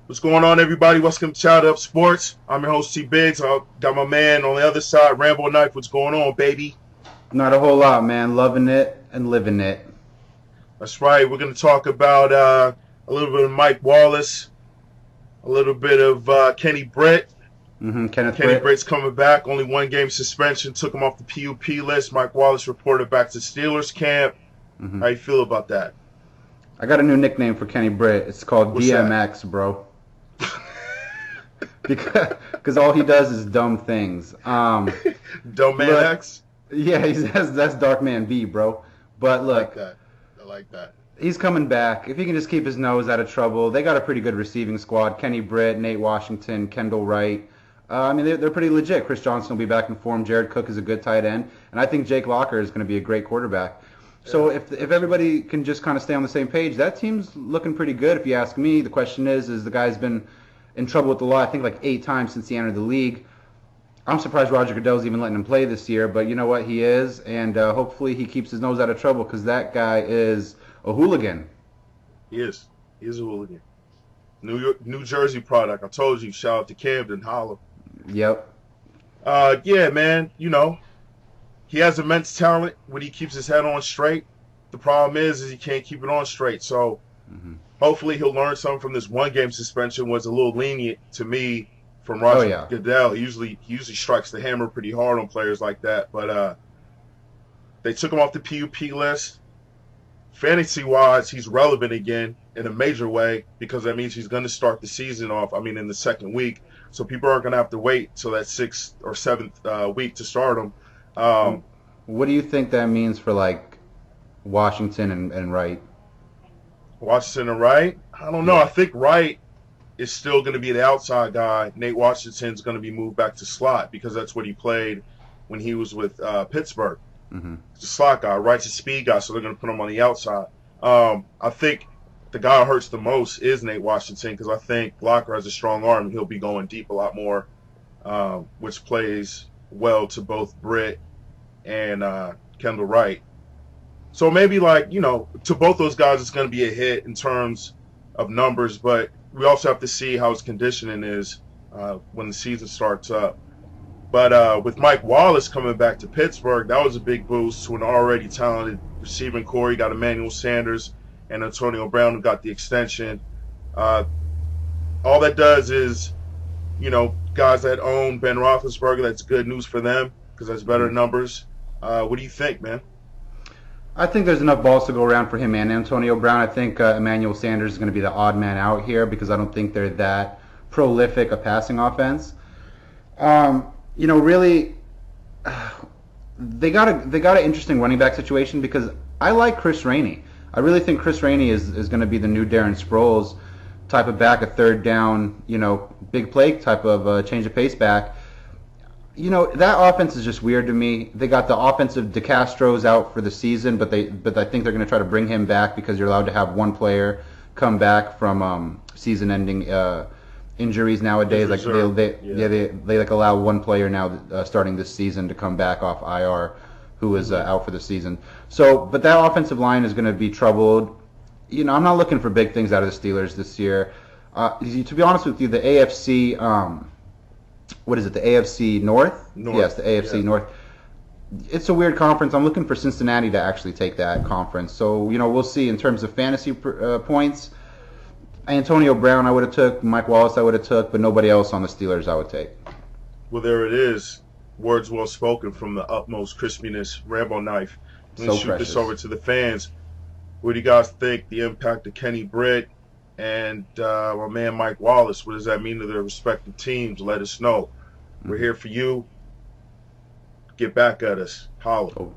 What's going on, everybody? Welcome to Child Up Sports. I'm your host, T Biggs. I got my man on the other side, Rambo Knife. What's going on, baby? Not a whole lot, man. Loving it and living it. That's right. We're going to talk about a little bit of Mike Wallace, a little bit of Kenny Britt. Kenneth Kenny Britt. Britt's coming back. Only one game suspension. Took him off the PUP list. Mike Wallace reported back to Steelers camp. How you feel about that? I got a new nickname for Kenny Britt. It's called What's DMX, bro. Because all he does is dumb things. Dumb Man look, X? Yeah, that's Dark Man B, bro. But look, I like that. he's coming back. If he can just keep his nose out of trouble, they got a pretty good receiving squad. Kenny Britt, Nate Washington, Kendall Wright. I mean, they're pretty legit. Chris Johnson will be back in form. Jared Cook is a good tight end. And I think Jake Locker is going to be a great quarterback. So if everybody can just kind of stay on the same page, that team's looking pretty good if you ask me. The question is the guy's been in trouble with the law, I think, like 8 times since he entered the league. I'm surprised Roger Goodell's even letting him play this year, but you know what? He is, and hopefully he keeps his nose out of trouble because that guy is a hooligan. He is. He is a hooligan. New Jersey product. I told you. Shout out to Camden. Holla. Yep. Yeah, man. You know, he has immense talent when he keeps his head on straight. The problem is he can't keep it on straight. So hopefully he'll learn something from this one game suspension. Was a little lenient to me from Roger Goodell. He usually strikes the hammer pretty hard on players like that. But they took him off the PUP list. Fantasy-wise, he's relevant again in a major way because that means he's going to start the season off, in the second week. So people aren't going to have to wait till that 6th or 7th week to start him. What do you think that means for, like, Washington and Wright? Washington and Wright? I don't know. I think Wright is still going to be the outside guy. Nate Washington's going to be moved back to slot because that's what he played when he was with Pittsburgh. He's a slot guy. Wright's a speed guy, so they're going to put him on the outside. I think the guy who hurts the most is Nate Washington because I think Locker has a strong arm and he'll be going deep a lot more, which plays well to both Britt and Kendall Wright. So maybe, to both those guys, it's going to be a hit in terms of numbers, but we also have to see how his conditioning is when the season starts up. But with Mike Wallace coming back to Pittsburgh, that was a big boost to an already talented receiving core. You got Emmanuel Sanders and Antonio Brown who got the extension. All that does is, guys that own Ben Roethlisberger, that's good news for them because that's better numbers. What do you think, man? I think there's enough balls to go around for him and Antonio Brown. I think Emmanuel Sanders is going to be the odd man out here because I don't think they're that prolific a passing offense. Really, they got an interesting running back situation because I like Chris Rainey. I really think Chris Rainey is going to be the new Darren Sproles type of back, a third down, big play type of change of pace back. That offense is just weird to me. They got the offensive DeCastros out for the season, but I think they're going to try to bring him back because you're allowed to have one player come back from season-ending injuries nowadays. Like they allow one player now starting this season to come back off IR who is out for the season. So, but that offensive line is going to be troubled. I'm not looking for big things out of the Steelers this year. To be honest with you, the AFC. What is it? The AFC North? Yes, the AFC North. It's a weird conference. I'm looking for Cincinnati to actually take that conference. So, we'll see in terms of fantasy points. Antonio Brown I would have took, Mike Wallace I would have took, but nobody else on the Steelers I would take. Well, there it is. Words well spoken from the utmost crispiness, Rambo Knife. Let's shoot this over to the fans. What do you guys think the impact of Kenny Britt and my man Mike Wallace, what does that mean to their respective teams? Let us know. We're here for you. Get back at us. Holla.